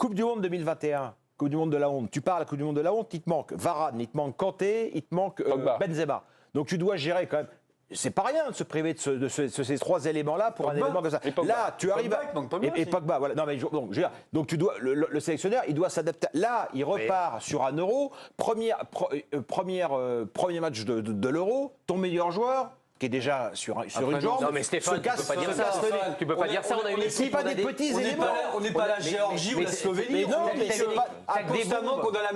Coupe du Monde 2021, Coupe du Monde de la honte. Tu parles à la Coupe du Monde de la honte, il te manque Varane, il te manque Kanté, il te manque Benzema. Donc tu dois gérer quand même. C'est pas rien de se priver de ces trois éléments-là pour un élément comme ça. Là, tu arrives et Pogba, voilà. Non mais donc tu dois le sélectionneur, il doit s'adapter. Là, il repart sur un Euro, premier match de l'Euro, ton meilleur joueur qui est déjà sur une jambe. Non mais Stéphane, tu peux pas dire ça. Tu peux pas dire ça. On a une équipe, pas des petits éléments. On n'est pas la Géorgie ou la Slovénie. Mais non, mais constamment qu'on a la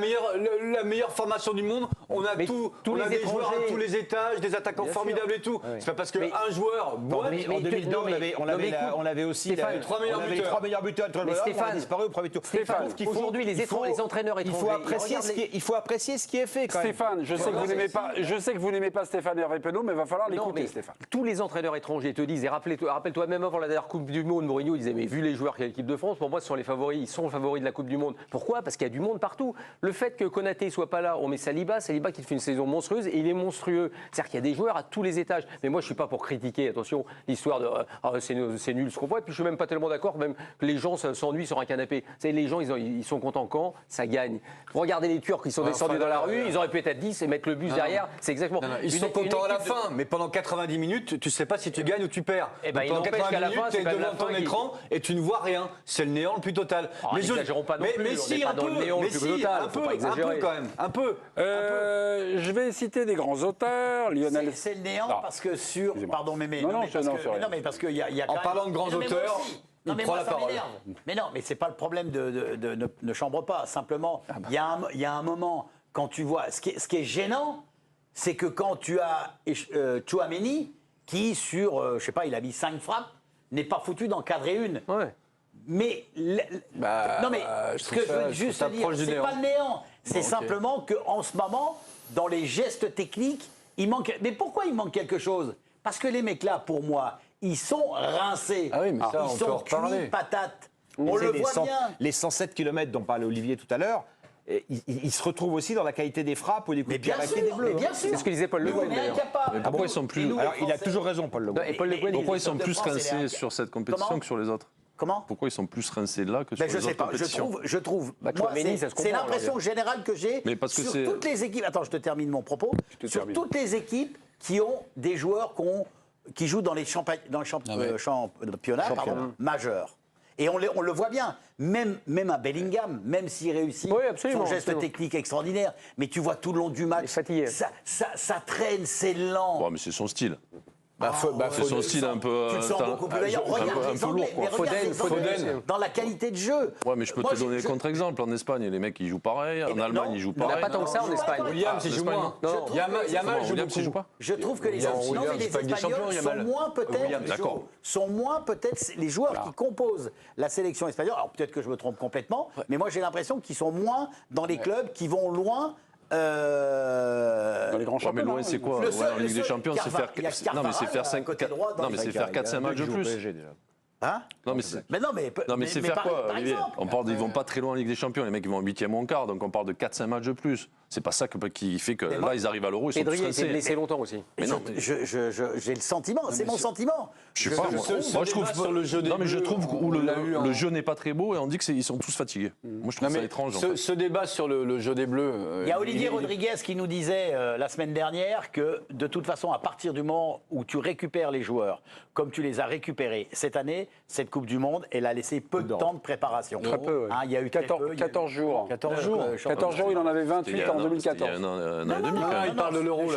meilleure formation du monde. On a tous les joueurs à tous les étages, des attaquants formidables et tout. C'est pas parce qu'un joueur boite. En 2002, on avait aussi les trois meilleurs buteurs. On a disparu au premier tour. Stéphane, aujourd'hui les entraîneurs étrangers. Il faut apprécier ce qui est fait. Stéphane, je sais que vous n'aimez pas Stéphane Hervé Penaud, mais il va falloir l'écouter. Tous les entraîneurs étrangers te disent, et rappelle-toi même avant la dernière Coupe du Monde, Mourinho disait, mais vu les joueurs qu'il y a l'équipe de France, pour moi ce sont les favoris, ils sont les favoris de la Coupe du Monde. Pourquoi ? Parce qu'il y a du monde partout. Le fait que Konaté soit pas là, on met Saliba qui fait une saison monstrueuse et il est monstrueux. C'est-à-dire qu'il y a des joueurs à tous les étages. Mais moi je suis pas pour critiquer, attention, l'histoire de c'est nul ce qu'on voit, et puis je suis même pas tellement d'accord même que les gens s'ennuient sur un canapé. Vous savez, les gens ils sont contents quand ça gagne. Regardez les Turcs, ils sont descendus dans la rue, ils auraient pu être à 10 et mettre le bus derrière, c'est exactement. Ils sont contents à la fin, mais pendant 90 minutes, tu sais pas si tu gagnes ou tu perds. Pendant 90 minutes, tu es devant ton écran et tu ne vois rien. C'est le néant le plus total. Mais n'exagérons pas non plus, mais si, on n'est pas dans le néant le plus total, faut pas exagérer. Un peu quand même, un peu. Je vais citer des grands auteurs. Lionel. C'est le néant parce que sur. Pardon, mais parce qu'il y a. En parlant de grands auteurs. Non, mais moi, ça m'énerve. Mais non, mais c'est pas le problème de ne chambre pas. Simplement, il y a un moment, quand tu vois. Ce qui est gênant, c'est que quand tu as Tchouaméni, qui sur, je sais pas, il a mis 5 frappes, n'est pas foutu d'encadrer une. Ouais. Mais. Non, mais ce que je veux juste dire, c'est pas le néant. C'est simplement qu'en ce moment, dans les gestes techniques, il manque. Mais pourquoi il manque quelque chose ? Parce que les mecs là, pour moi, ils sont rincés. Ah oui, mais ça, ils sont cuits patates. On le voit bien. Les 107 km dont parlait Olivier tout à l'heure, il se retrouve aussi dans la qualité des frappes ou des coups de pied arrêtés des Bleus. C'est ce que disait Paul Le Guen d'ailleurs. Mais pourquoi ils sont plus... Alors, il a toujours raison, Paul Le Guen. Pourquoi ils sont plus rincés sur cette compétition que sur les autres ? Comment ? Pourquoi ils sont plus rincés là que sur les autres compétitions ? Je trouve. Moi, c'est l'impression générale que j'ai sur toutes les équipes. Attends, je te termine mon propos. Sur toutes les équipes qui ont des joueurs qui jouent dans les championnats majeurs. Et on le voit bien, même à Bellingham, même s'il réussit son geste technique extraordinaire, mais tu vois tout le long du match, ça traîne, c'est lent. Bon, mais c'est son style. C'est son style un peu. Tu le sens beaucoup plus d'ailleurs. Regarde les Anglais, Foden. dans la qualité de jeu. Ouais, mais je peux te donner contre-exemple. En Espagne, les mecs, ils jouent pareil. En Allemagne, ils jouent pareil. Il n'y a pas tant que ça en Espagne. Williams, il joue moins. Yamal joue pas. Je trouve que les Espagnols sont moins peut-être les joueurs qui composent la sélection espagnole. Alors peut-être que je me trompe complètement, mais moi j'ai l'impression qu'ils sont moins dans les clubs qui vont loin. Dans les grands championnats. Mais loin, c'est quoi ? En Ligue des Champions, c'est faire 4-5 matchs de plus. Hein ? Non, mais c'est faire quoi, Olivier ? On parle, ils vont pas très loin en Ligue des Champions. Les mecs, ils vont en 8e ou en quart, donc on parle de 4-5 matchs de plus. C'est pas ça qui fait que là, ils arrivent à l'Euro, ils sont tous rincés. Pedri était blessé longtemps aussi. Mais non, j'ai le sentiment, c'est mon sentiment. Je sais pas, moi je trouve sur le jeu. Non, mais je trouve où le jeu n'est pas très beau et on dit qu'ils sont tous fatigués. Moi, je trouve ça étrange. Ce débat sur le jeu des Bleus. Il y a Olivier Rodriguez qui nous disait la semaine dernière que de toute façon, à partir du moment où tu récupères les joueurs, comme tu les as récupérés cette année, cette Coupe du Monde, elle a laissé peu de temps de préparation. Très peu. Il y a eu 14 jours. 14 jours. 14 jours, il en avait 28 en 2014. Il y a un an et demi quand même. Il parle de l'Euro,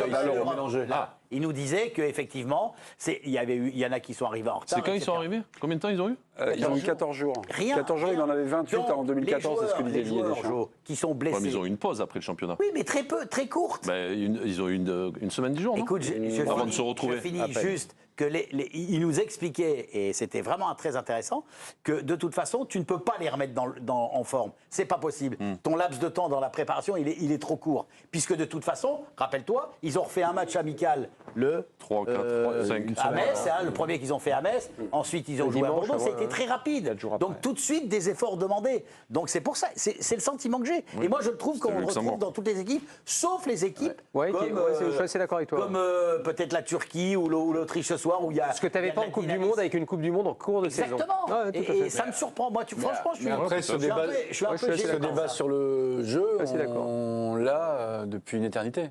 là. Il nous disait qu'effectivement, il y en a qui sont arrivés en retard. C'est quand ils sont arrivés ? Combien de temps ils ont eu ? Ils ont eu 14 jours. 14 jours, il en avait 28 en 2014, c'est ce que disait Didier Deschamps. Qui sont blessés. Ouais, mais ils ont eu une pause après le championnat. Oui, mais très peu, très courte. Ils ont eu une semaine, 10 jours, non ? Écoute, avant de se retrouver. Je finis juste que il nous expliquait, et c'était vraiment très intéressant, que de toute façon, tu ne peux pas les remettre en forme. C'est pas possible. Ton laps de temps dans la préparation, il est trop court. Puisque de toute façon, rappelle-toi, ils ont refait un match amical le 3, 4, 5. à Metz, hein, le premier qu'ils ont fait à Metz. Ensuite, ils ont joué à Bordeaux. Ça a été très rapide. Donc, tout de suite, des efforts demandés. Donc, c'est pour ça. C'est le sentiment que j'ai. Et moi, je trouve qu'on le retrouve dans toutes les équipes, sauf les équipes je suis assez d'accord avec toi. comme peut-être la Turquie ou l'Autriche ce soir, où il y a. Parce que tu n'avais pas en Coupe du Monde avec une Coupe du Monde en cours de saison. Exactement. Et ça me surprend. Moi, franchement, je suis après, ce débat, ce débat sur le jeu, on l'a depuis une éternité.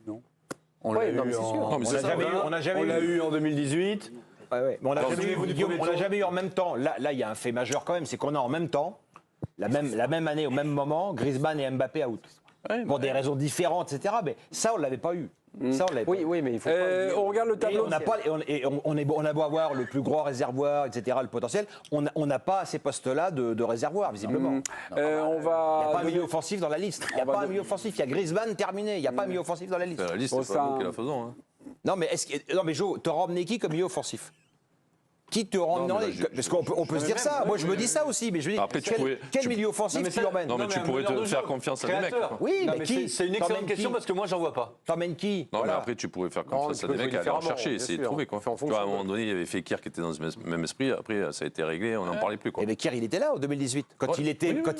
Non. On l'a eu en 2018. Mais on n'a jamais eu en même temps. Là, il y a un fait majeur quand même, c'est qu'on a en même temps, la même année, au même moment, Griezmann et Mbappé out. Pour des raisons différentes, etc. Mais ça, on ne l'avait pas eu. Ça, on l'avait pas. Oui, mais il faut on regarde le tableau. On a beau avoir le plus gros réservoir, etc., le potentiel, on n'a pas à ces postes-là de réservoir, visiblement. Il n'y a pas un milieu offensif dans la liste. Il n'y a pas un milieu offensif. Il y a Griezmann terminé. Il n'y a pas un milieu offensif dans la liste. La liste, c'est pas nous qui la faisons. Hein. Non, mais Jo, t'auras emmené qui comme milieu offensif? Qui te rend parce qu'on peut se dire ça. Moi, je me dis ça aussi, mais je dis quel milieu offensif tu emmènes? Non, mais tu pourrais te faire confiance à des mecs. Oui, mais qui? C'est une excellente question parce que moi, j'en vois pas. T'emmènes qui? Non, mais après, tu pourrais faire confiance à des mecs, aller en chercher, essayer de trouver. Tu vois, à un moment donné, il y avait Fekir qui était dans ce même esprit. Après, ça a été réglé, on n'en parlait plus. Et Fekir, il était là en 2018. Quand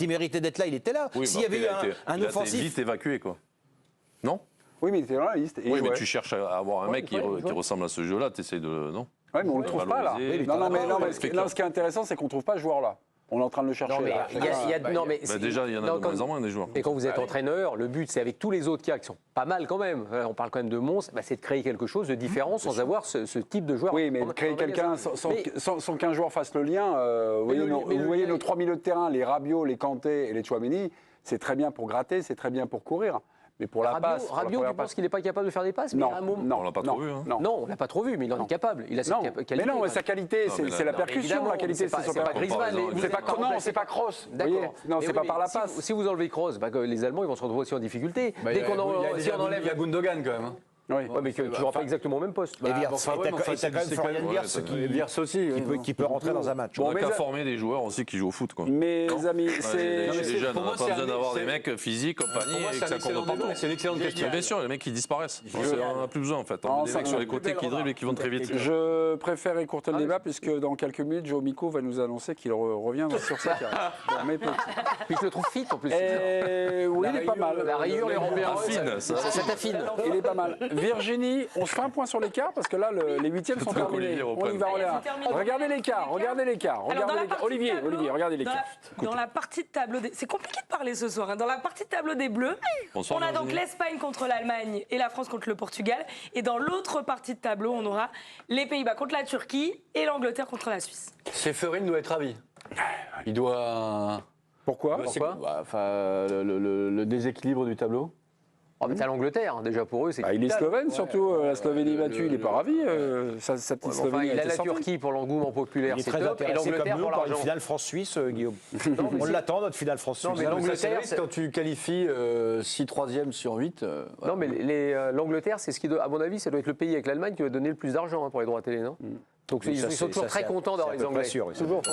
il méritait d'être là, il était là. S'il y avait eu un offensif. Il a été vite évacué, quoi. Non? Oui, mais il était dans la liste. Oui, mais tu cherches à avoir un mec qui ressemble à ce jeu-là, tu essaies de. Non? Oui, mais on ne le trouve pas là. Ce qui est intéressant, c'est qu'on ne trouve pas ce joueur-là. On est en train de le chercher. Déjà, il y en a de moins en moins des joueurs. Et quand vous êtes entraîneur, le but, c'est avec tous les autres qui sont pas mal quand même. On parle quand même de Mons, c'est de créer quelque chose de différent sans avoir ce type de joueur. Oui, mais de créer quelqu'un sans qu'un joueur fasse le lien. Vous voyez nos trois milieux de terrain, les Rabiot, les Kanté et les Tchouaméni, c'est très bien pour gratter, c'est très bien pour courir. Mais pour la passe. Rabiot, tu penses qu'il n'est pas capable de faire des passes? Non, on l'a pas trop vu. Non, on l'a pas trop vu, mais il en est capable. Il a cette qualité. Mais non, sa qualité, c'est la percussion. La qualité, c'est pas Griezmann. Non, c'est pas Kroos. D'accord. Non, c'est pas par la passe. Si vous enlevez Kroos, les Allemands, ils vont se retrouver aussi en difficulté. Dès qu'on enlève. Il y a Gundogan quand même. Oui, mais qui ne jouera pas exactement au même poste. Et t'as quand même Florian Wirtz qui peut rentrer dans un match. On n'a qu'à former des joueurs aussi qui jouent au foot. Mes amis, c'est jeunes, on n'a pas besoin d'avoir des mecs physiques, compagnie, et que ça court partout. C'est une excellente question. Bien sûr, les mecs qui disparaissent. On n'a plus besoin en fait. Des mecs sur les côtés qui dribblent et qui vont très vite. Je préfère écourter le débat puisque dans quelques minutes, Joe Miko va nous annoncer qu'il revient sur sa carrière. Puis je le trouve fit en plus. Oui, il est pas mal. La rayure les rend bien. Ça t'affine. Il est pas mal. Virginie, on se fait un point sur l'écart parce que là, les huitièmes sont terminés. On y va, regardez l'écart. Olivier, regardez l'écart. Dans la partie de tableau, c'est compliqué de parler ce soir. Dans la partie de tableau des Bleus, on a donc l'Espagne contre l'Allemagne et la France contre le Portugal. Et dans l'autre partie de tableau, on aura les Pays-Bas contre la Turquie et l'Angleterre contre la Suisse. Séphorine doit être ravi. Il doit. Pourquoi Le déséquilibre du tableau. Mais c'est à l'Angleterre, déjà pour eux. Il est slovène surtout, la Slovénie battue, il n'est pas ravi. Sa petite Slovénie. Il a la Turquie pour l'engouement populaire, c'est top, et l'Angleterre pour l'argent. Une finale France-Suisse, Guillaume. On l'attend, notre finale France-Suisse. Mais l'Angleterre, quand tu qualifies 6 troisièmes sur 8. Non, mais l'Angleterre, c'est ce qui, à mon avis, ça doit être le pays avec l'Allemagne qui va donner le plus d'argent pour les droits télé, non? Donc ils sont toujours très contents d'avoir les Anglais. Toujours.